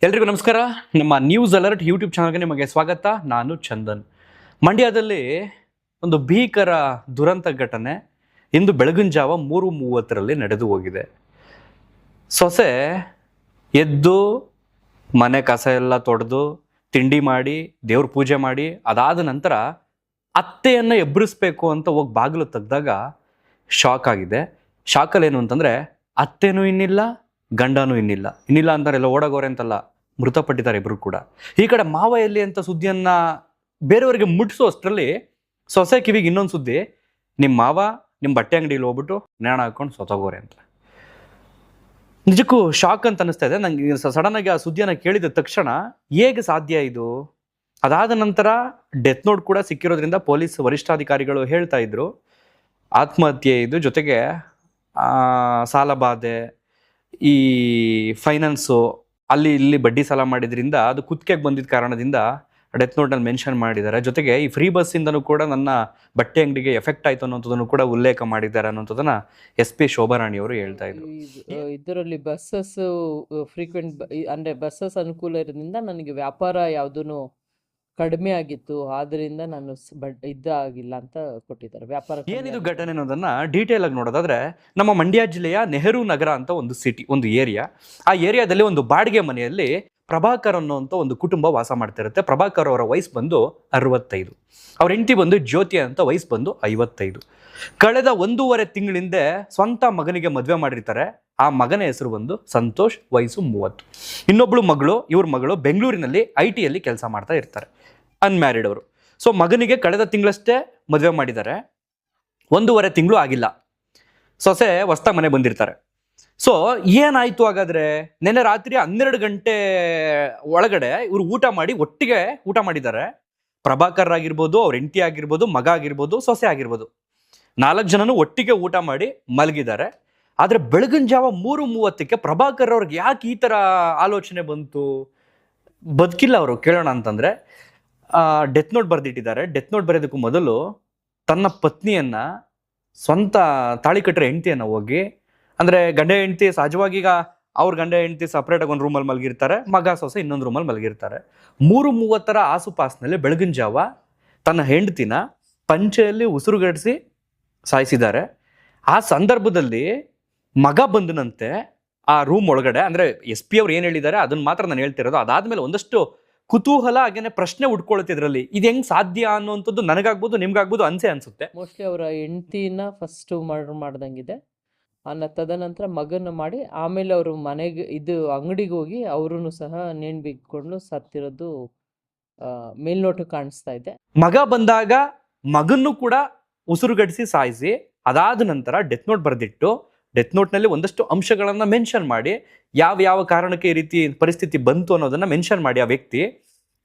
ಎಲ್ರಿಗೂ ನಮಸ್ಕಾರ. ನಮ್ಮ ನ್ಯೂಸ್ ಅಲರ್ಟ್ ಯೂಟ್ಯೂಬ್ ಚಾನಲ್ಗೆ ನಿಮಗೆ ಸ್ವಾಗತ. ನಾನು ಚಂದನ್. ಮಂಡ್ಯದಲ್ಲಿ ಒಂದು ಭೀಕರ ದುರಂತ ಘಟನೆ ಇಂದು ಬೆಳಗಿನ ಜಾವ 3:30 ನಡೆದು ಹೋಗಿದೆ. ಸೊಸೆ ಎದ್ದು ಮನೆ ಕಸ ಎಲ್ಲ ತೊಳೆದು ತಿಂಡಿ ಮಾಡಿ ದೇವ್ರ ಪೂಜೆ ಮಾಡಿ ಅದಾದ ನಂತರ ಅತ್ತೆಯನ್ನು ಎಬ್ಬರಿಸ್ಬೇಕು ಅಂತ ಹೋಗಿ ಬಾಗಿಲು ತೆಗೆದಾಗ ಶಾಕ್ ಆಗಿದೆ. ಶಾಕಲ್ಲಿ ಏನು ಅಂತಂದರೆ ಅತ್ತೆನೂ ಇನ್ನಿಲ್ಲ, ಗಂಡನೂ ಇನ್ನಿಲ್ಲ ಅಂತಾರೆ. ಎಲ್ಲ ಓಡಾಗೋರೆ ಅಂತಲ್ಲ, ಮೃತಪಟ್ಟಿದ್ದಾರೆ ಇಬ್ಬರು ಕೂಡ. ಈ ಕಡೆ ಮಾವ ಎಲ್ಲಿ ಅಂತ ಸುದ್ದಿಯನ್ನ ಬೇರೆಯವರಿಗೆ ಮುಟ್ಟಿಸೋ ಅಷ್ಟರಲ್ಲಿ ಸೊಸೆ ಕಿವಿಗೆ ಇನ್ನೊಂದು ಸುದ್ದಿ, ನಿಮ್ಮ ಮಾವ ನಿಮ್ಮ ಬಟ್ಟೆ ಅಂಗಡಿಯಲ್ಲಿ ಹೋಗ್ಬಿಟ್ಟು ನೇಣ ಹಾಕೊಂಡು ಸೊತಗೋರೆ ಅಂತ. ನಿಜಕ್ಕೂ ಶಾಕ್ ಅಂತ ಅನಿಸ್ತಾ ಇದೆ ನಂಗೆ. ಸಡನ್ ಆಗಿ ಆ ಸುದ್ದಿಯನ್ನು ಕೇಳಿದ ತಕ್ಷಣ ಹೇಗೆ ಸಾಧ್ಯ ಇದು? ಅದಾದ ನಂತರ ಡೆತ್ ನೋಟ್ ಕೂಡ ಸಿಕ್ಕಿರೋದ್ರಿಂದ ಪೊಲೀಸ್ ವರಿಷ್ಠಾಧಿಕಾರಿಗಳು ಹೇಳ್ತಾ ಇದ್ರು ಆತ್ಮಹತ್ಯೆ ಇದು, ಜೊತೆಗೆ ಸಾಲಬಾಧೆ, ಈ ಫೈನಾನ್ಸು ಅಲ್ಲಿ ಇಲ್ಲಿ ಬಡ್ಡಿ ಸಾಲ ಮಾಡಿದ್ರಿಂದ ಅದು ಕುತ್ತಿಗೆಗೆ ಬಂದಿದ್ದ ಕಾರಣದಿಂದ ಡೆತ್ ನೋಟ್ನಲ್ಲಿ ಮೆನ್ಷನ್ ಮಾಡಿದ್ದಾರೆ. ಜೊತೆಗೆ ಈ ಫ್ರೀ ಬಸ್ಸಿಂದನೂ ಕೂಡ ನನ್ನ ಬಟ್ಟೆ ಅಂಗಡಿಗೆ ಎಫೆಕ್ಟ್ ಆಯಿತು ಅನ್ನೋಂಥದ್ದನ್ನು ಕೂಡ ಉಲ್ಲೇಖ ಮಾಡಿದ್ದಾರೆ ಅನ್ನೋಂಥದ್ದನ್ನ SP ಶೋಭಾರಾಣಿ ಅವರು ಹೇಳ್ತಾ ಇದ್ರು. ಇದರಲ್ಲಿ ಬಸ್ಸಸ್ ಫ್ರೀಕ್ವೆಂಟ್ ಅಂದರೆ ಬಸ್ಸಸ್ ಅನುಕೂಲ ಇರೋದ್ರಿಂದ ನನಗೆ ವ್ಯಾಪಾರ ಯಾವುದೂ ಕಡಿಮೆ ಆಗಿತ್ತು, ಆದ್ರಿಂದ ನಾನು ಇದಾಗಿಲ್ಲ ಅಂತ ಕೊಟ್ಟಿದ್ದಾರೆ. ವ್ಯಾಪಾರ ಏನಿದು ಘಟನೆ ಅನ್ನೋದನ್ನ ಡೀಟೇಲ್ ಆಗಿ ನೋಡೋದಾದ್ರೆ, ನಮ್ಮ ಮಂಡ್ಯ ಜಿಲ್ಲೆಯ ನೆಹರು ನಗರ ಅಂತ ಒಂದು ಸಿಟಿ, ಒಂದು ಏರಿಯಾ. ಆ ಏರಿಯಾದಲ್ಲಿ ಒಂದು ಬಾಡಿಗೆ ಮನೆಯಲ್ಲಿ ಪ್ರಭಾಕರ್ ಅನ್ನೋಂಥ ಒಂದು ಕುಟುಂಬ ವಾಸ ಮಾಡ್ತಿರುತ್ತೆ. ಪ್ರಭಾಕರ್ ಅವರ ವಯಸ್ಸು ಬಂದು 65, ಅವ್ರ ಹೆಂಡತಿ ಬಂದು ಜ್ಯೋತಿ ಅಂತ ವಯಸ್ಸು ಬಂದು 55. ಕಳೆದ 1.5 ತಿಂಗಳಿಂದ ಸ್ವಂತ ಮಗನಿಗೆ ಮದುವೆ ಮಾಡಿರ್ತಾರೆ. ಆ ಮಗನ ಹೆಸರು ಬಂದು ಸಂತೋಷ್, ವಯಸ್ಸು 30. ಇನ್ನೊಬ್ಳು ಮಗಳು, ಇವ್ರ ಮಗಳು ಬೆಂಗಳೂರಿನಲ್ಲಿ IT ಕೆಲಸ ಮಾಡ್ತಾ ಇರ್ತಾರೆ, ಅನ್ಮ್ಯಾರಿಡ್ ಅವರು. ಸೊ ಮಗನಿಗೆ ಕಳೆದ ತಿಂಗಳಷ್ಟೇ ಮದುವೆ ಮಾಡಿದ್ದಾರೆ, 1.5 ತಿಂಗಳು ಆಗಿಲ್ಲ. ಸೊಸೆ ಹೊಸ್ದಾಗಿ ಮನೆ ಬಂದಿರ್ತಾರೆ. ಸೊ ಏನಾಯ್ತು ಹಾಗಾದ್ರೆ? ನೆನ್ನೆ ರಾತ್ರಿ 12 ಗಂಟೆ ಒಳಗಡೆ ಇವರು ಒಟ್ಟಿಗೆ ಊಟ ಮಾಡಿದ್ದಾರೆ. ಪ್ರಭಾಕರ್ ಆಗಿರ್ಬೋದು, ಅವ್ರ ಹೆಂಡತಿ ಆಗಿರ್ಬೋದು, ಮಗ ಆಗಿರ್ಬೋದು, ಸೊಸೆ ಆಗಿರ್ಬೋದು, 4 ಜನನು ಒಟ್ಟಿಗೆ ಊಟ ಮಾಡಿ ಮಲಗಿದ್ದಾರೆ. ಆದ್ರೆ ಬೆಳಗಿನ ಜಾವ 3:30 ಪ್ರಭಾಕರ್ ಅವ್ರಿಗೆ ಯಾಕೆ ಈ ತರ ಆಲೋಚನೆ ಬಂತು? ಬದುಕಿಲ್ಲ ಅವರು ಕೇಳೋಣ ಅಂತಂದ್ರೆ, ಡೆತ್ ನೋಟ್ ಬರೆದಿಟ್ಟಿದ್ದಾರೆ. ಡೆತ್ ನೋಟ್ ಬರೆಯೋದಕ್ಕೂ ಮೊದಲು ತನ್ನ ಪತ್ನಿಯನ್ನ, ಸ್ವಂತ ತಾಳಿ ಕಟ್ಟರೆ ಹೆಂಡತಿಯನ್ನ ಹೋಗಿ, ಅಂದ್ರೆ ಗಂಡ ಹೆಂಡತಿ ಸಹಜವಾಗಿ ಈಗ ಅವ್ರ ಗಂಡ ಹೆಂಡತಿ ಸಪ್ರೇಟಾಗಿ ಒಂದು ರೂಮಲ್ಲಿ ಮಲಗಿರ್ತಾರೆ, ಮಗ ಸೊಸೆ ಇನ್ನೊಂದು ರೂಮಲ್ಲಿ ಮಲಗಿರ್ತಾರೆ. 3:30 ಆಸುಪಾಸಿನಲ್ಲಿ ಬೆಳಗಿನ ಜಾವ ತನ್ನ ಹೆಂಡತಿನ ಪಂಚೆಯಲ್ಲಿ ಉಸಿರುಗಡಿಸಿ ಸಾಯಿಸಿದ್ದಾರೆ. ಆ ಸಂದರ್ಭದಲ್ಲಿ ಮಗ ಬಂದನಂತೆ ಆ ರೂಮ್ ಒಳಗಡೆ. ಅಂದ್ರೆ SP ಅವ್ರು ಏನ್ ಹೇಳಿದ್ದಾರೆ ಅದನ್ನ ಮಾತ್ರ ನಾನು ಹೇಳ್ತಿರೋದು. ಅದಾದ್ಮೇಲೆ ಒಂದಷ್ಟು ಕುತೂಹಲ ಹಾಗೇನೆ ಪ್ರಶ್ನೆ ಉಟ್ಕೊಳುತ್ತೆ ಇದರಲ್ಲಿ. ಇದು ಹೆಂಗ್ ಸಾಧ್ಯ ಅನ್ನುವಂಥದ್ದು ನನಗಾಗ್ಬೋದು, ನಿಮ್ಗಾಗ್ಬೋದು ಅನ್ಸುತ್ತೆ. ಮೋಸ್ಟ್ಲಿ ಅವರ ಹೆಂಡತಿನ ಫಸ್ಟ್ ಮರ್ಡರ್ ಮಾಡ್ದಂಗಿದೆ. ತದನಂತರ ಮಗನ ಮಾಡಿ ಆಮೇಲೆ ಅವರು ಮನೆಗೆ ಅಂಗಡಿಗೆ ಹೋಗಿ ಅವರೂ ಸಹ ನೇಣು ಬಿಗ್ಕೊಂಡು ಸತ್ತಿರೋದು ಮೇಲ್ನೋಟ ಕಾಣಿಸ್ತಾ ಇದೆ. ಮಗ ಬಂದಾಗ ಮಗನ್ನು ಕೂಡ ಉಸಿರುಗಡಿಸಿ ಸಾಯಿಸಿ, ಅದಾದ ನಂತರ ಡೆತ್ ನೋಟ್ ಬರೆದಿಟ್ಟು, ಡೆತ್ ನೋಟ್ನಲ್ಲಿ ಒಂದಷ್ಟು ಅಂಶಗಳನ್ನ ಮೆನ್ಷನ್ ಮಾಡಿ, ಯಾವ ಕಾರಣಕ್ಕೆ ಈ ರೀತಿ ಪರಿಸ್ಥಿತಿ ಬಂತು ಅನ್ನೋದನ್ನ ಮೆನ್ಷನ್ ಮಾಡಿ, ಆ ವ್ಯಕ್ತಿ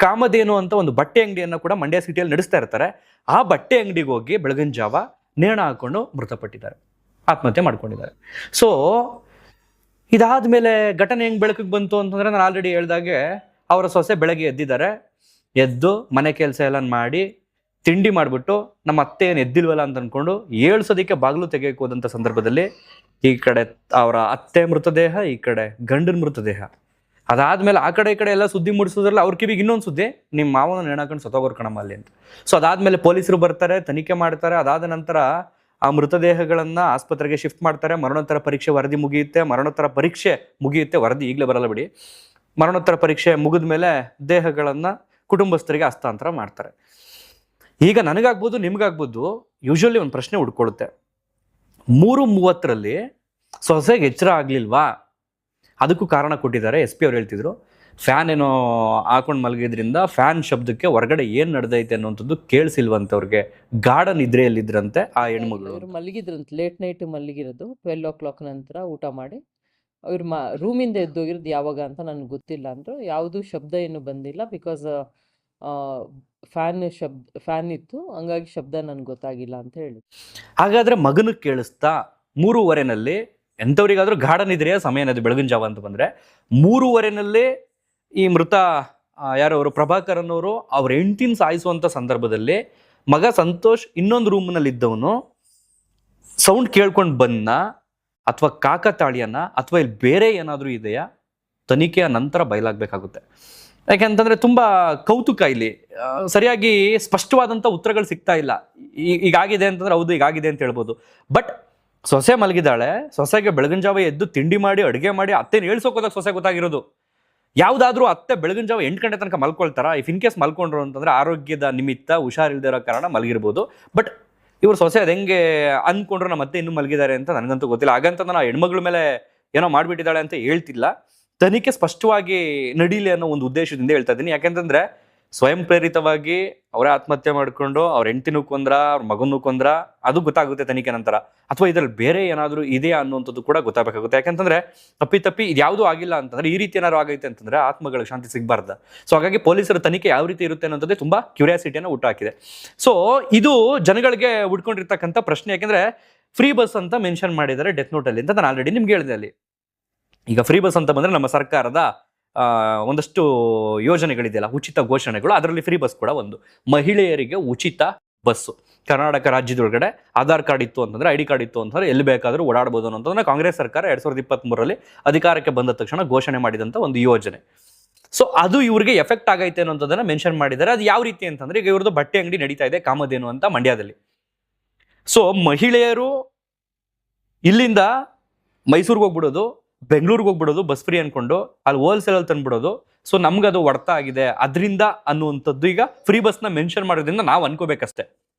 ಕಾಮಧೇನು ಅಂತ ಒಂದು ಬಟ್ಟೆ ಅಂಗಡಿಯನ್ನ ಕೂಡ ಮಂಡ್ಯ ಸಿಟಿಯಲ್ಲಿ ನಡೆಸ್ತಾ ಇರ್ತಾರೆ. ಆ ಬಟ್ಟೆ ಅಂಗಡಿಗೆ ಹೋಗಿ ಬೆಳಗಿನ ಜಾವ ನೇಣ ಹಾಕೊಂಡು ಮೃತಪಟ್ಟಿದ್ದಾರೆ, ಆತ್ಮಹತ್ಯೆ ಮಾಡ್ಕೊಂಡಿದ್ದಾರೆ. ಸೊ ಇದಾದ್ಮೇಲೆ ಘಟನೆ ಹೆಂಗ್ ಬೆಳಕಿಗೆ ಬಂತು ಅಂತಂದ್ರೆ, ನಾನು ಆಲ್ರೆಡಿ ಹೇಳ್ದಾಗೆ ಅವರ ಸೊಸೆ ಬೆಳಗ್ಗೆ ಎದ್ದು ಮನೆ ಕೆಲಸ ಎಲ್ಲ ಮಾಡಿ ತಿಂಡಿ ಮಾಡಿಬಿಟ್ಟು ನಮ್ಮ ಅತ್ತೆ ಏನು ಎದ್ದಿಲ್ವಲ್ಲ ಅಂತ ಅನ್ಕೊಂಡು ಏಳ್ಸೋದಕ್ಕೆ ಬಾಗಿಲು ತೆಗೆಯಕ್ಕೆ ಹೋದಂಥ ಸಂದರ್ಭದಲ್ಲಿ ಈ ಕಡೆ ಅವರ ಅತ್ತೆ ಮೃತದೇಹ, ಈ ಕಡೆ ಗಂಡನ ಮೃತದೇಹ. ಅದಾದ್ಮೇಲೆ ಆ ಕಡೆ ಈ ಕಡೆ ಎಲ್ಲ ಸುದ್ದಿ ಮೂಡಿಸೋದ್ರಲ್ಲ, ಅವ್ರ ಕಿವಿಗೆ ಇನ್ನೊಂದು ಸುದ್ದಿ, ನಿಮ್ಮ ಮಾವನ ನೇಣಾಕೊಂಡು ಸತ್ತೋಗೋರ್ ಕಣಮ್ಮ ಅಲ್ಲಿ ಅಂತ. ಸೊ ಅದಾದ್ಮೇಲೆ ಪೊಲೀಸರು ಬರ್ತಾರೆ, ತನಿಖೆ ಮಾಡ್ತಾರೆ. ಅದಾದ ನಂತರ ಆ ಮೃತದೇಹಗಳನ್ನ ಆಸ್ಪತ್ರೆಗೆ ಶಿಫ್ಟ್ ಮಾಡ್ತಾರೆ. ಮರಣೋತ್ತರ ಪರೀಕ್ಷೆ ವರದಿ ಮುಗಿಯುತ್ತೆ. ವರದಿ ಈಗಲೇ ಬರಲ್ಲ ಬಿಡಿ. ಮರಣೋತ್ತರ ಪರೀಕ್ಷೆ ಮುಗಿದ ಮೇಲೆ ದೇಹಗಳನ್ನ ಕುಟುಂಬಸ್ಥರಿಗೆ ಹಸ್ತಾಂತರ ಮಾಡ್ತಾರೆ. ಈಗ ನನಗಾಗ್ಬೋದು, ನಿಮ್ಗಾಗ್ಬೋದು, ಯೂಶಲಿ ಒಂದು ಪ್ರಶ್ನೆ ಉಟ್ಕೊಳ್ಳುತ್ತೆ. 3:30 ಸೊಸೆಗೆ ಎಚ್ಚರ ಆಗ್ಲಿಲ್ವಾ? ಅದಕ್ಕೂ ಕಾರಣ ಕೊಟ್ಟಿದ್ದಾರೆ. SP ಅವ್ರು ಹೇಳ್ತಿದ್ರು, ಫ್ಯಾನ್ ಏನೋ ಹಾಕೊಂಡು ಮಲಗಿದ್ರಿಂದ ಫ್ಯಾನ್ ಶಬ್ದಕ್ಕೆ ಹೊರಗಡೆ ಏನ್ ನಡೆದೈತೆ ಅನ್ನೋಂಥದ್ದು ಕೇಳಿಸಿಲ್ವಂತೆ ಅವ್ರಿಗೆ. ಗಾರ್ಡನ್ ಇದ್ರೆಯಲ್ಲಿದ್ರಂತೆ ಆ ಹೆಣ್ಮಗಳು. ಮಲಗಿದ್ರಂತೆ, ಲೇಟ್ ನೈಟ್ ಮಲಗಿರೋದು. 12 o'clock ನಂತರ ಊಟ ಮಾಡಿ ಅವ್ರ ರೂಮಿಂದ ಎದ್ದೋಗಿರೋದು ಯಾವಾಗ ಅಂತ ನನಗೆ ಗೊತ್ತಿಲ್ಲ ಅಂದ್ರು. ಯಾವುದೂ ಶಬ್ದ ಏನು ಬಂದಿಲ್ಲ, ಬಿಕಾಸ್ ಫ್ಯಾನ್ ಇತ್ತು, ಹಂಗಾಗಿ ಶಬ್ದ ನನ್ಗೆ ಗೊತ್ತಾಗಿಲ್ಲ ಅಂತ ಹೇಳಿ. ಹಾಗಾದ್ರೆ ಮಗನಿಗೆ ಕೇಳಿಸ್ತಾ 3:30 ಎಂಥವ್ರಿಗಾದ್ರೂ ಗಾರ್ಡನ್ ಇದ್ರೆಯಾ ಸಮಯ ಅನ್ನೋದು ಬೆಳಗಿನ ಜಾವ ಅಂತ ಬಂದ್ರೆ, 3:30 ಈ ಮೃತ ಯಾರವರು ಪ್ರಭಾಕರ್ ಅನ್ನೋರು ಅವ್ರ ಹೆಂಡತಿನ ಸಾಯಿಸುವಂತ ಸಂದರ್ಭದಲ್ಲಿ ಮಗ ಸಂತೋಷ್ ಇನ್ನೊಂದು ರೂಮ್ನಲ್ಲಿ ಇದ್ದವನು ಸೌಂಡ್ ಕೇಳ್ಕೊಂಡು ಬಂದ, ಅಥವಾ ಕಾಕತಾಳಿಯನ್ನ, ಅಥವಾ ಇಲ್ಲಿ ಬೇರೆ ಏನಾದರೂ ಇದೆಯಾ ತನಿಖೆಯ ನಂತರ ಬಯಲಾಗಬೇಕಾಗುತ್ತೆ. ಯಾಕೆಂತಂದ್ರೆ ತುಂಬಾ ಕೌತುಕ ಇಲ್ಲಿ, ಸರಿಯಾಗಿ ಸ್ಪಷ್ಟವಾದಂಥ ಉತ್ತರಗಳು ಸಿಗ್ತಾ ಇಲ್ಲ. ಈಗಾಗಿದೆ ಅಂತಂದ್ರೆ ಹೌದು ಈಗಾಗಿದೆ ಅಂತ ಹೇಳ್ಬೋದು, ಬಟ್ ಸೊಸೆ ಮಲಗಿದಾಳೆ, ಸೊಸೆಗೆ ಬೆಳಗಿನ ಜಾವ ಎದ್ದು ತಿಂಡಿ ಮಾಡಿ ಅಡುಗೆ ಮಾಡಿ ಅತ್ತೆನ ಹೇಳ್ಸೋಕೋದಾಗ ಸೊಸೆ ಗೊತ್ತಾಗಿರೋದು. ಯಾವುದಾದ್ರೂ ಅತ್ತೆ ಬೆಳಗಿನ ಜಾವ 8 ಗಂಟೆ ತನಕ ಮಲ್ಕೊಳ್ತಾರ? ಇಫ್ ಇನ್ ಕೇಸ್ ಮಲ್ಕೊಂಡ್ರು ಅಂತಂದ್ರೆ ಆರೋಗ್ಯದ ನಿಮಿತ್ತ ಹುಷಾರಿಲ್ದೇ ಇರೋ ಕಾರಣ ಮಲಗಿರ್ಬೋದು. ಬಟ್ ಇವ್ರು ಸೊಸೆ ಅದು ಹೆಂಗೆ ಅನ್ಕೊಂಡ್ರು ನಮ್ಮ ಅತ್ತೆ ಇನ್ನೂ ಮಲಗಿದ್ದಾರೆ ಅಂತ ನನಗಂತೂ ಗೊತ್ತಿಲ್ಲ. ಹಾಗಂತ ನಾನು ಹೆಣ್ಮಗಳ ಮೇಲೆ ಏನೋ ಮಾಡ್ಬಿಟ್ಟಿದ್ದಾಳೆ ಅಂತ ಹೇಳ್ತಿಲ್ಲ. ತನಿಖೆ ಸ್ಪಷ್ಟವಾಗಿ ನಡೀಲಿ ಅನ್ನೋ ಒಂದು ಉದ್ದೇಶದಿಂದ ಹೇಳ್ತಾ ಇದ್ದೀನಿ. ಯಾಕೆಂತಂದ್ರೆ ಸ್ವಯಂ ಪ್ರೇರಿತವಾಗಿ ಅವರೇ ಆತ್ಮಹತ್ಯೆ ಮಾಡ್ಕೊಂಡು ಅವ್ರ ಹೆಂಡತಿನೂ ಕೊಂದ್ರ, ಅವ್ರ ಮಗನೂ ಕೊಂದ್ರ, ಅದು ಗೊತ್ತಾಗುತ್ತೆ ತನಿಖೆ ನಂತರ. ಅಥವಾ ಇದ್ರಲ್ಲಿ ಬೇರೆ ಏನಾದರೂ ಇದೆಯಾ ಅನ್ನುವಂಥದ್ದು ಕೂಡ ಗೊತ್ತಾಗಬೇಕಾಗುತ್ತೆ. ಯಾಕಂತಂದ್ರೆ ತಪ್ಪಿ ಇದ್ಯಾವುದೂ ಆಗಿಲ್ಲ ಅಂತಂದ್ರೆ, ಈ ರೀತಿ ಏನಾದ್ರು ಆಗೈತೆ ಅಂತಂದ್ರೆ ಆತ್ಮಗಳಿಗೆ ಶಾಂತಿ ಸಿಗಬಾರ್ದು. ಸೊ ಹಾಗಾಗಿ ಪೊಲೀಸರ ತನಿಖೆ ಯಾವ ರೀತಿ ಇರುತ್ತೆ ಅನ್ನೋದೇ ತುಂಬಾ ಕ್ಯೂರಿಯಾಸಿಟಿಯನ್ನು ಹುಟ್ಟಾಕಿದೆ. ಸೊ ಇದು ಜನಗಳಿಗೆ ಉಟ್ಕೊಂಡಿರ್ತಕ್ಕಂಥ ಪ್ರಶ್ನೆ. ಯಾಕೆಂದ್ರೆ ಫ್ರೀ ಬಸ್ ಅಂತ ಮೆನ್ಷನ್ ಮಾಡಿದ್ದಾರೆ ಡೆತ್ ನೋಟ್ ಅಲ್ಲಿ ಅಂತ ನಾನು ಆಲ್ರೆಡಿ ನಿಮ್ಗೆ ಹೇಳಿದೆ. ಅಲ್ಲಿ ಈಗ ಫ್ರೀ ಬಸ್ ಅಂತ ಬಂದ್ರೆ ನಮ್ಮ ಸರ್ಕಾರದ ಒಂದಷ್ಟು ಯೋಜನೆಗಳಿದೆಯಲ್ಲ, ಉಚಿತ ಘೋಷಣೆಗಳು, ಅದರಲ್ಲಿ ಫ್ರೀ ಬಸ್ ಕೂಡ ಒಂದು. ಮಹಿಳೆಯರಿಗೆ ಉಚಿತ ಬಸ್ಸು ಕರ್ನಾಟಕ ರಾಜ್ಯದೊಳಗಡೆ ಆಧಾರ್ ಕಾರ್ಡ್ ಇತ್ತು ಅಂತಂದ್ರೆ, ಐಡಿ ಕಾರ್ಡ್ ಇತ್ತು ಅಂತಂದ್ರೆ ಎಲ್ಲಿ ಬೇಕಾದರೂ ಓಡಾಡಬಹುದು ಅನ್ನೋದನ್ನ ಕಾಂಗ್ರೆಸ್ ಸರ್ಕಾರ 2023ರಲ್ಲಿ ಅಧಿಕಾರಕ್ಕೆ ಬಂದ ತಕ್ಷಣ ಘೋಷಣೆ ಮಾಡಿದಂತ ಒಂದು ಯೋಜನೆ. ಸೊ ಅದು ಇವ್ರಿಗೆ ಎಫೆಕ್ಟ್ ಆಗೈತೆ ಅನ್ನೋದನ್ನ ಮೆನ್ಷನ್ ಮಾಡಿದ್ದಾರೆ. ಅದು ಯಾವ ರೀತಿ ಅಂತಂದ್ರೆ, ಈಗ ಇವ್ರದ್ದು ಬಟ್ಟೆ ಅಂಗಡಿ ನಡೀತಾ ಇದೆ ಕಾಮಧೇನು ಅಂತ ಮಂಡ್ಯದಲ್ಲಿ. ಸೊ ಮಹಿಳೆಯರು ಇಲ್ಲಿಂದ ಮೈಸೂರಿಗೆ ಹೋಗ್ಬಿಡೋದು, ಬೆಂಗಳೂರಿಗೆ ಹೋಗ್ಬಿಡೋದು ಬಸ್ ಫ್ರೀ ಅನ್ಕೊಂಡು, ಅಲ್ಲಿ ಹೋಲ್ಸೇಲ್ ತಂದ್ಬಿಡೋದು. ಸೊ ನಮ್ಗದು ಹೊಡ್ತ ಆಗಿದೆ ಅದರಿಂದ ಅನ್ನುವಂಥದ್ದು ಈಗ ಫ್ರೀ ಬಸ್ನ ಮೆನ್ಷನ್ ಮಾಡೋದ್ರಿಂದ ನಾವು ಅನ್ಕೋಬೇಕಷ್ಟೇ.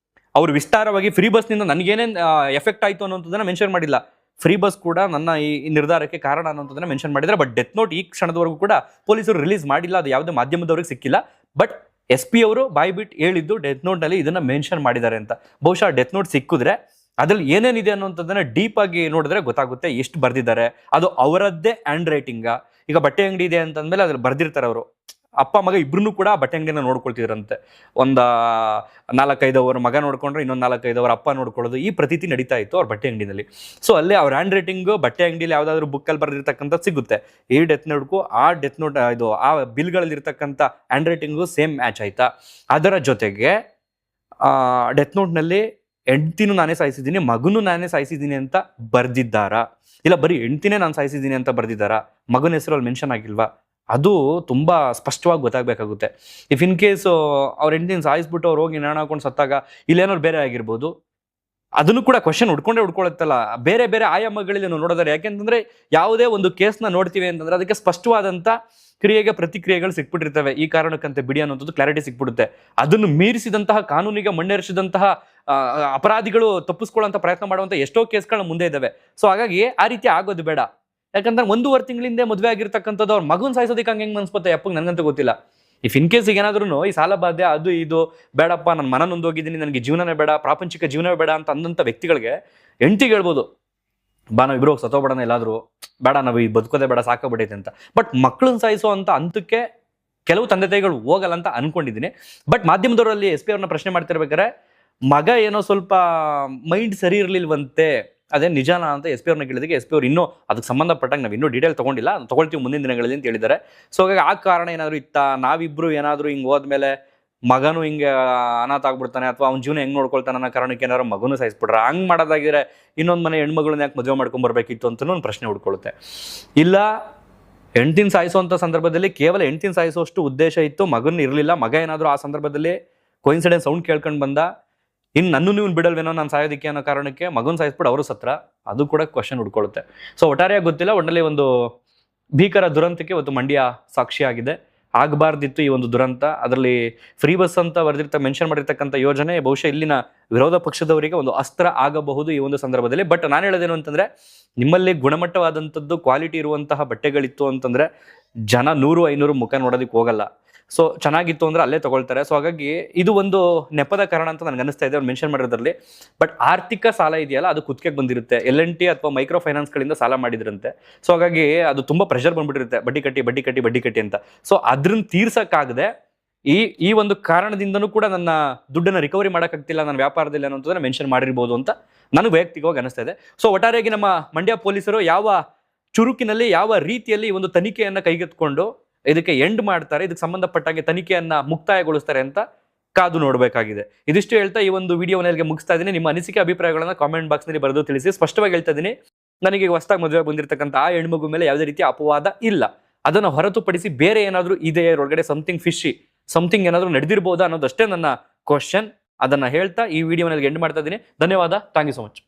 ಅವ್ರು ವಿಸ್ತಾರವಾಗಿ ಫ್ರೀ ಬಸ್ನಿಂದ ನನಗೇನೇನು ಎಫೆಕ್ಟ್ ಆಯಿತು ಅನ್ನೋಂಥದ್ದನ್ನ ಮೆನ್ಷನ್ ಮಾಡಿಲ್ಲ. ಫ್ರೀ ಬಸ್ ಕೂಡ ನನ್ನ ಈ ನಿರ್ಧಾರಕ್ಕೆ ಕಾರಣ ಅನ್ನೋಂಥದ್ದನ್ನ ಮೆನ್ಷನ್ ಮಾಡಿದ್ದಾರೆ. ಬಟ್ ಡೆತ್ ನೋಟ್ ಈ ಕ್ಷಣದವರೆಗೂ ಕೂಡ ಪೊಲೀಸರು ರಿಲೀಸ್ ಮಾಡಿಲ್ಲ, ಅದು ಯಾವುದೇ ಮಾಧ್ಯಮದವ್ರಿಗೆ ಸಿಕ್ಕಿಲ್ಲ. ಬಟ್ SP ಅವರು ಬಾಯ್ಬಿಟ್ಟು ಹೇಳಿದ್ದು ಡೆತ್ ನೋಟ್ನಲ್ಲಿ ಇದನ್ನ ಮೆನ್ಷನ್ ಮಾಡಿದ್ದಾರೆ ಅಂತ. ಬಹುಶಃ ಡೆತ್ ನೋಟ್ ಸಿಕ್ಕಿದ್ರೆ ಅದ್ರಲ್ಲಿ ಏನೇನಿದೆ ಅನ್ನೋಂಥದ್ದನ್ನ ಡೀಪ್ ಆಗಿ ನೋಡಿದ್ರೆ ಗೊತ್ತಾಗುತ್ತೆ ಎಷ್ಟು ಬರ್ದಿದ್ದಾರೆ. ಅದು ಅವರದ್ದೇ ಹ್ಯಾಂಡ್ ರೈಟಿಂಗ. ಈಗ ಬಟ್ಟೆ ಅಂಗಡಿ ಇದೆ ಅಂತಂದ್ಮೇಲೆ ಅದ್ರಲ್ಲಿ ಬರ್ದಿರ್ತಾರೆ ಅವರು. ಅಪ್ಪ ಮಗ ಇಬ್ರು ಕೂಡ ಬಟ್ಟೆ ಅಂಗಡಿನ ನೋಡ್ಕೊಳ್ತಿದ್ರಂತೆ. ಒಂದ 4-5 ಅವರ ಮಗ ನೋಡ್ಕೊಂಡ್ರೆ ಇನ್ನೊಂದು 4-5 ಅವರ ಅಪ್ಪ ನೋಡ್ಕೊಳ್ಳೋದು, ಈ ಪ್ರತೀತಿ ನಡೀತಾ ಇತ್ತು ಅವ್ರ ಬಟ್ಟೆ ಅಂಗಡಿನಲ್ಲಿ. ಸೊ ಅಲ್ಲೇ ಅವ್ರ ಹ್ಯಾಂಡ್ ರೈಟಿಂಗ್ ಬಟ್ಟೆ ಅಂಗಡಿಲಿ ಯಾವ್ದಾದ್ರು ಬುಕ್ಕಲ್ಲಿ ಬರ್ದಿರ್ತಕ್ಕಂಥದ್ದು ಸಿಗುತ್ತೆ. ಈ ಡೆತ್ ನೋಟ್ಗೂ ಆ ಡೆತ್ ನೋಟ್ ಇದು ಆ ಬಿಲ್ಗಳಲ್ಲಿ ಇರ್ತಕ್ಕಂಥ ಹ್ಯಾಂಡ್ ರೈಟಿಂಗು ಸೇಮ್ ಮ್ಯಾಚ್ ಆಯ್ತಾ. ಅದರ ಜೊತೆಗೆ ಡೆತ್ ನೋಟ್ನಲ್ಲಿ ಹೆಂಡ್ತಿನೂ ನಾನೇ ಸಾಯಿಸಿದ್ದೀನಿ, ಮಗನೂ ನಾನೇ ಸಾಯಿಸಿದ್ದೀನಿ ಅಂತ ಬರ್ದಿದ್ದಾರಾ, ಇಲ್ಲ ಬರೀ ಹೆಂಡ್ತಿನೇ ನಾನು ಸಾಯಿಸಿದ್ದೀನಿ ಅಂತ ಬರ್ದಿದ್ದಾರಾ, ಮಗನ ಹೆಸರು ಅಲ್ಲಿ ಮೆನ್ಷನ್ ಆಗಿಲ್ವಾ? ಅದು ತುಂಬಾ ಸ್ಪಷ್ಟವಾಗಿ ಗೊತ್ತಾಗಬೇಕಾಗುತ್ತೆ. ಇಫ್ ಇನ್ ಕೇಸ್ ಅವ್ರ ಹೆಂಡ್ತಿನ ಸಾಯಿಸ್ಬಿಟ್ಟು ಅವ್ರು ಹೋಗಿ ನೇಣು ಹಾಕೊಂಡು ಸತ್ತಾಗ ಇಲ್ಲೇನೋರು ಬೇರೆ ಆಗಿರ್ಬೋದು. ಅದನ್ನು ಕೂಡ ಕ್ವಶನ್ ಉಡ್ಕೊಳ್ಳುತ್ತಲ್ಲ, ಬೇರೆ ಬೇರೆ ಆಯಾಮಗಳಲ್ಲಿ ನಾವು ನೋಡೋದಾರೆ. ಯಾಕೆಂತಂದ್ರೆ ಯಾವುದೇ ಒಂದು ಕೇಸ್ನ ನೋಡ್ತೀವಿ ಅಂತಂದ್ರೆ ಅದಕ್ಕೆ ಸ್ಪಷ್ಟವಾದಂತ ಕ್ರಿಯೆಗೆ ಪ್ರತಿಕ್ರಿಯೆಗಳು ಸಿಕ್ಬಿಟ್ಟಿರ್ತವೆ. ಈ ಕಾರಣಕ್ಕಂತೆ ಬಿಡಿ ಅನ್ನೋದು ಕ್ಲಾರಿಟಿ ಸಿಕ್ಬಿಡುತ್ತೆ. ಅದನ್ನು ಮೀರಿಸಿದಂತಹ, ಕಾನೂನಿಗೆ ಮಣ್ಣೇರಿಸಿದಂತಹ ಅಪರಾಧಿಗಳು ತಪ್ಪಿಸ್ಕೊಳ್ಳೋಂಥ ಪ್ರಯತ್ನ ಮಾಡುವಂಥ ಎಷ್ಟೋ ಕೇಸ್ಗಳು ಮುಂದೆ ಇದ್ದಾವೆ. ಸೊ ಹಾಗಾಗಿ ಆ ರೀತಿ ಆಗೋದು ಬೇಡ. ಯಾಕಂದ್ರೆ 1.5 ತಿಂಗಳಿಂದ ಮದುವೆ ಆಗಿರ್ತಕ್ಕಂಥದ್ದು ಅವ್ರ ಮಗನ್ ಸಾಯಿಸೋದಕ್ಕೆ ಹೆಂಗೆ ಅನ್ಸ್ಪತ್ತೆ ಅಪ್ಪಗೆ ನನಗಂತೂ ಗೊತ್ತಿಲ್ಲ. ಇಫ್ ಇನ್ ಕೇಸ್ ಈಗ ಏನಾದ್ರೂ ಈ ಸಾಲ ಬಾಧೆ ಅದು ಇದು ಬೇಡಪ್ಪ, ನಾನು ಮನ ನೊಂದೋಗಿದ್ದೀನಿ, ನನಗೆ ಜೀವನನೇ ಬೇಡ, ಪ್ರಾಪಂಚಿಕ ಜೀವನವೇ ಬೇಡ ಅಂತ ಅಂದಂಥ ವ್ಯಕ್ತಿಗಳಿಗೆ ಹೆಂಡ್ತಿಗೆ ಹೇಳ್ಬೋದು, ಬಾ ನಾವು ಇಬ್ರು ಸತ್ತೋಗ್ಬೇಡಣ, ಎಲ್ಲಾದ್ರೂ ಬೇಡ, ನಾವು ಈ ಬದುಕೋದೇ ಬೇಡ, ಸಾಕಾಗ್ಬಿಟ್ಟೈತೆ ಅಂತ. ಬಟ್ ಮಕ್ಕಳನ್ನ ಸಾಯಿಸೋ ಅಂತ ಹಂತಕ್ಕೆ ಕೆಲವು ತಂದೆ ತಾಯಿಗಳು ಹೋಗಲ್ಲ ಅಂತ ಅನ್ಕೊಂಡಿದ್ದೀನಿ. ಬಟ್ ಮಾಧ್ಯಮದವರಲ್ಲಿ SP ಅವ್ರನ್ನ ಪ್ರಶ್ನೆ ಮಾಡ್ತಿರ್ಬೇಕಾದ್ರೆ ಮಗ ಏನೋ ಸ್ವಲ್ಪ ಮೈಂಡ್ ಸರಿ ಇರ್ಲಿಲ್ವಂತೆ, ಅದೇ ನಿಜಾನ ಅಂತ SP ಅವ್ರನ್ನ ಕೇಳಿದಕ್ಕೆ SP ಅವ್ರು ಇನ್ನೂ ಅದಕ್ಕೆ ಸಂಬಂಧಪಟ್ಟಂಗೆ ನಾವು ಇನ್ನೂ ಡೀಟೇಲ್ ತಗೊಂಡಿಲ್ಲ, ತಗೊಳ್ತೀವಿ ಮುಂದಿನ ದಿನಗಳಲ್ಲಿ ಅಂತ ಹೇಳಿದ್ದಾರೆ. ಸೊ ಹಾಗಾಗಿ ಆ ಕಾರಣ ಏನಾದ್ರು ಇತ್ತಾ, ನಾವಿಬ್ರು ಏನಾದ್ರು ಹಿಂಗೆ ಹೋದ್ಮೇಲೆ ಮಗನು ಹಿಂಗೆ ಅನಾಥ ಆಗ್ಬಿಡ್ತಾನೆ ಅಥವಾ ಅವ್ನ ಜೀವನ ಹೆಂಗ್ ನೋಡ್ಕೊಳ್ತಾನೆ ಅನ್ನೋ ಕಾರಣಕ್ಕೆ ಏನಾದ್ರು ಮಗನು ಸಾಯಿಸ್ಬಿಟ್ರೆ, ಹಂಗ್ ಮಾಡೋದಾಗಿದ್ರೆ ಇನ್ನೊಂದು ಮನೆ ಹೆಣ್ಮಗಳನ್ನ ಯಾಕೆ ಮದುವೆ ಮಾಡ್ಕೊಂಡ್ ಬರ್ಬೇಕಿತ್ತು ಅಂತ ಒಂದು ಪ್ರಶ್ನೆ ಹುಡ್ಕೊಳ್ಳುತ್ತೆ. ಇಲ್ಲ ಹೆಂಡ್ತಿನ ಸಾಯಿಸುವಂಥ ಸಂದರ್ಭದಲ್ಲಿ ಕೇವಲ ಹೆಂಡ್ತಿನ ಸಾಯಿಸುವಷ್ಟು ಉದ್ದೇಶ ಇತ್ತು, ಮಗನ ಇರಲಿಲ್ಲ, ಮಗ ಏನಾದರೂ ಆ ಸಂದರ್ಭದಲ್ಲಿ ಕೋಇನ್ಸಿಡೆನ್ಸ್ ಸೌಂಡ್ ಕೇಳ್ಕೊಂಡು ಬಂದ, ಇನ್ನು ನೀವು ಬಿಡಲ್ವೇನೋ ನಾನು ಸಾಯೋದಕ್ಕೆ ಅನ್ನೋ ಕಾರಣಕ್ಕೆ ಮಗನ ಸಾಯಿಸ್ಬಿಟ್ಟು ಅವರು ಸತ್ರ, ಅದು ಕೂಡ ಕ್ವಶನ್ ಹುಡ್ಕೊಳ್ಳುತ್ತೆ. ಸೊ ಒಟ್ಟಾರೆಯಾಗಿ ಗೊತ್ತಿಲ್ಲ, ಒಟ್ಟಲ್ಲಿ ಒಂದು ಭೀಕರ ದುರಂತಕ್ಕೆ ಇವತ್ತು ಮಂಡ್ಯ ಸಾಕ್ಷಿಯಾಗಿದೆ. ಆಗಬಾರ್ದಿತ್ತು ಈ ಒಂದು ದುರಂತ. ಅದರಲ್ಲಿ ಫ್ರೀ ಬಸ್ ಅಂತ ಮೆನ್ಷನ್ ಮಾಡಿರ್ತಕ್ಕಂಥ ಯೋಜನೆ ಬಹುಶಃ ಇಲ್ಲಿನ ವಿರೋಧ ಪಕ್ಷದವರಿಗೆ ಒಂದು ಅಸ್ತ್ರ ಆಗಬಹುದು ಈ ಒಂದು ಸಂದರ್ಭದಲ್ಲಿ. ಬಟ್ ನಾನು ಹೇಳೋದೇನು ಅಂತಂದ್ರೆ, ನಿಮ್ಮಲ್ಲಿ ಗುಣಮಟ್ಟವಾದಂಥದ್ದು ಕ್ವಾಲಿಟಿ ಇರುವಂತಹ ಬಟ್ಟೆಗಳಿತ್ತು ಅಂತಂದ್ರೆ ಜನ 100-500 ಮುಖ ನೋಡೋದಕ್ಕೆ ಹೋಗಲ್ಲ. ಸೊ ಚೆನ್ನಾಗಿತ್ತು ಅಂದ್ರೆ ಅಲ್ಲೇ ತಗೊಳ್ತಾರೆ. ಸೊ ಹಾಗಾಗಿ ಇದು ಒಂದು ನೆಪದ ಕಾರಣ ಅಂತ ನನಗೆ ಅನಿಸ್ತಾ ಇದೆ ಅವ್ರು ಮೆನ್ಷನ್ ಮಾಡಿರೋದ್ರಲ್ಲಿ. ಬಟ್ ಆರ್ಥಿಕ ಸಾಲ ಇದೆಯಲ್ಲ, ಅದು ಕುತ್ತಿಗೆಗೆ ಬಂದಿರುತ್ತೆ. L&T ಅಥವಾ ಮೈಕ್ರೋ ಫೈನಾನ್ಸ್ಗಳಿಂದ ಸಾಲ ಮಾಡಿದ್ರಂತೆ. ಸೊ ಹಾಗಾಗಿ ಅದು ತುಂಬಾ ಪ್ರೆಷರ್ ಬಂದ್ಬಿಟ್ಟಿರುತ್ತೆ, ಬಡ್ಡಿ ಕಟ್ಟಿ ಅಂತ. ಸೊ ಅದ್ರನ್ನ ತೀರ್ಸಕ್ಕಾಗದೆ ಈ ಒಂದು ಕಾರಣದಿಂದನೂ ಕೂಡ ನನ್ನ ದುಡ್ಡನ್ನು ರಿಕವರಿ ಮಾಡೋಕ್ಕಾಗ್ತಿಲ್ಲ ನನ್ನ ವ್ಯಾಪಾರದಲ್ಲಿ ಅನ್ನೋದನ್ನ ಮೆನ್ಷನ್ ಮಾಡಿರ್ಬೋದು ಅಂತ ನನಗೆ ವೈಯಕ್ತಿಕವಾಗಿ ಅನಿಸ್ತಾ ಇದೆ. ಸೊ ಒಟ್ಟಾರೆಯಾಗಿ ನಮ್ಮ ಮಂಡ್ಯ ಪೊಲೀಸರು ಯಾವ ಚುರುಕಿನಲ್ಲಿ, ಯಾವ ರೀತಿಯಲ್ಲಿ ಈ ಒಂದು ತನಿಖೆಯನ್ನ ಕೈಗೆತ್ಕೊಂಡು ಇದಕ್ಕೆ ಎಂಡ್ ಮಾಡ್ತಾರೆ, ಇದಕ್ಕೆ ಸಂಬಂಧಪಟ್ಟಾಗೆ ತನಿಖೆಯನ್ನ ಮುಕ್ತಾಯಗೊಳಿಸ್ತಾರೆ ಅಂತ ಕಾದು ನೋಡಬೇಕಾಗಿದೆ. ಇದಿಷ್ಟು ಹೇಳ್ತಾ ಈ ಒಂದು ವಿಡಿಯೋವನ್ನ ಮುಗಿಸ್ತಾ ಇದ್ದೀನಿ. ನಿಮ್ಮ ಅನಿಸಿಕೆ ಅಭಿಪ್ರಾಯಗಳನ್ನ ಕಾಮೆಂಟ್ ಬಾಕ್ಸ್ ನಲ್ಲಿ ಬರೆದು ತಿಳಿಸಿ. ಸ್ಪಷ್ಟವಾಗಿ ಹೇಳ್ತಾ ಇದ್ದೀನಿ, ನನಗೆ ಹೊಸದಾಗಿ ಮದುವೆ ಬಂದಿರತಕ್ಕಂಥ ಆ ಹೆಣ್ಮಗು ಮೇಲೆ ಯಾವುದೇ ರೀತಿಯ ಅಪವಾದ ಇಲ್ಲ. ಅದನ್ನು ಹೊರತುಪಡಿಸಿ ಬೇರೆ ಏನಾದರೂ ಇದೆ ಒಳಗಡೆ, ಸಮಥಿಂಗ್ ಏನಾದರೂ ನಡೆದಿರ್ಬೋದಾ ಅನ್ನೋದಷ್ಟೇ ನನ್ನ ಕ್ವಶನ್. ಅದನ್ನ ಹೇಳ್ತಾ ಈ ವಿಡಿಯೋನಲ್ಲಿ ಎಂಡ್ ಮಾಡ್ತಾ ಇದ್ದೀನಿ. ಧನ್ಯವಾದ. Thank you so much.